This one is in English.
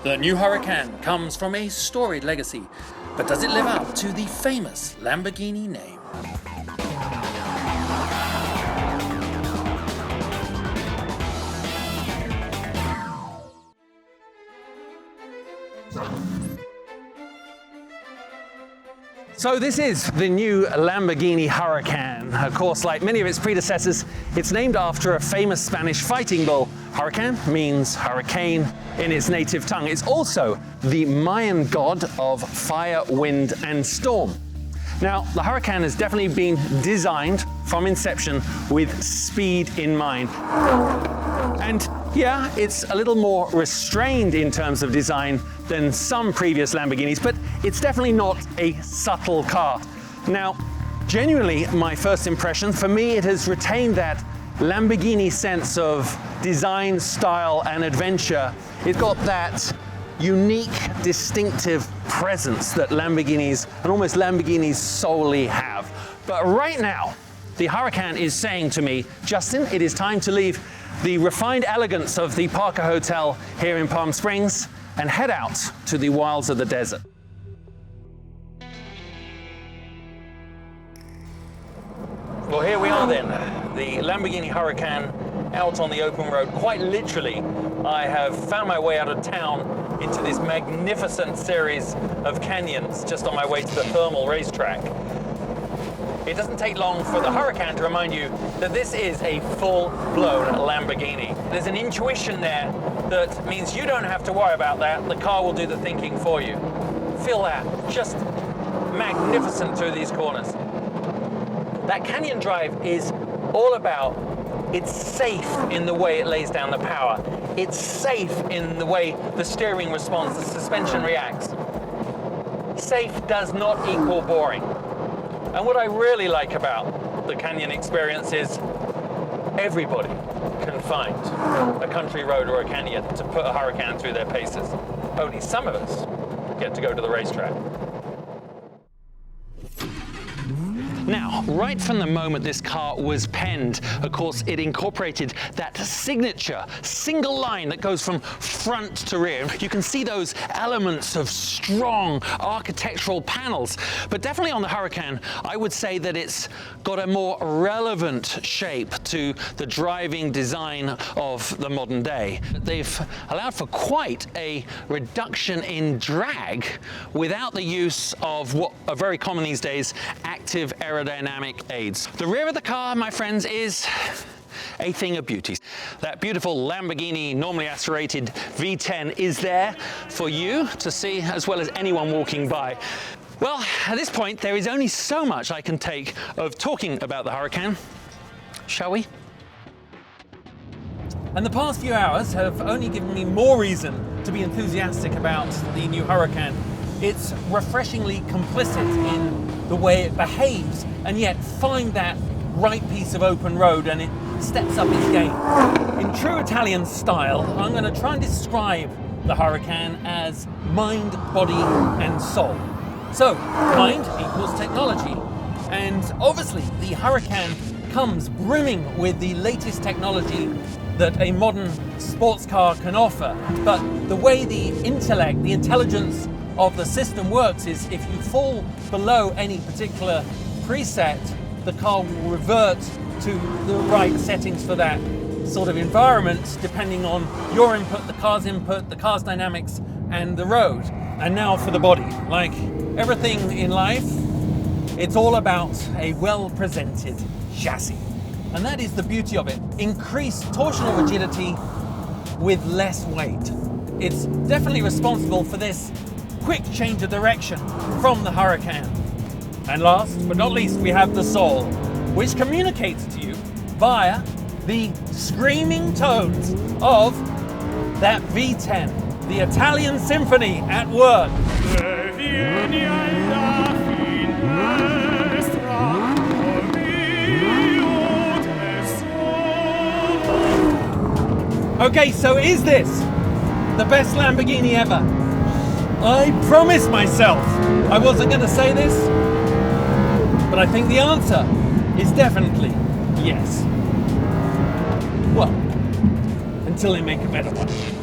The new Huracan comes from a storied legacy, but does it live up to the famous Lamborghini name? So this is the new Lamborghini Huracan. Of course, like many of its predecessors, it's named after a famous Spanish fighting bull. Huracan means hurricane in its native tongue. It's also the Mayan god of fire, wind, and storm. Now, the Huracan has definitely been designed from inception with speed in mind. And yeah, it's a little more restrained in terms of design than some previous Lamborghinis, but it's definitely not a subtle car. Now, genuinely, my first impression, for me, it has retained that Lamborghini sense of design, style, and adventure. It's got that unique, distinctive presence that Lamborghinis, and almost Lamborghinis solely have. But right now, the Huracan is saying to me, Justin, it is time to leave the refined elegance of the Parker Hotel here in Palm Springs and head out to the wilds of the desert. Well, here we are then, the Lamborghini Huracan out on the open road. Quite literally, I have found my way out of town into this magnificent series of canyons just on my way to the thermal racetrack. It doesn't take long for the Huracan to remind you that this is a full-blown Lamborghini. There's an intuition there that means you don't have to worry about that. The car will do the thinking for you. Feel that, just magnificent through these corners. That canyon drive is all about, it's safe in the way it lays down the power. It's safe in the way the steering responds, the suspension reacts. Safe does not equal boring. And what I really like about the canyon experience is everybody can find a country road or a canyon to put a Huracan through their paces. Only some of us get to go to the racetrack. Now, right from the moment this car was penned, of course, it incorporated that signature single line that goes from front to rear. You can see those elements of strong architectural panels, but definitely on the Huracan, I would say that it's got a more relevant shape to the driving design of the modern day. They've allowed for quite a reduction in drag without the use of what are very common these days, active aerodynamic aids. The rear of the car, my friends, is a thing of beauty. That beautiful Lamborghini, normally aspirated V10 is there for you to see as well as anyone walking by. Well, at this point, there is only so much I can take of talking about the Huracan. Shall we? And the past few hours have only given me more reason to be enthusiastic about the new Huracan. It's refreshingly complicit in the way it behaves, and yet find that right piece of open road, and it steps up its game. In true Italian style, I'm going to try and describe the Huracan as mind, body, and soul. So, mind equals technology, and obviously the Huracan comes brimming with the latest technology that a modern sports car can offer. But the way the intellect, the intelligence of the system works is if you fall below any particular preset, the car will revert to the right settings for that sort of environment, depending on your input, the car's dynamics, and the road. And now for the body. Like everything in life, it's all about a well-presented chassis. And that is the beauty of it. Increased torsional rigidity with less weight. It's definitely responsible for this quick change of direction from the Huracan. And last but not least, we have the soul, which communicates to you via the screaming tones of that V10, the Italian symphony at work. Okay, so is this the best Lamborghini ever? I promised myself I wasn't going to say this, but I think the answer is definitely yes. Well, until they make a better one.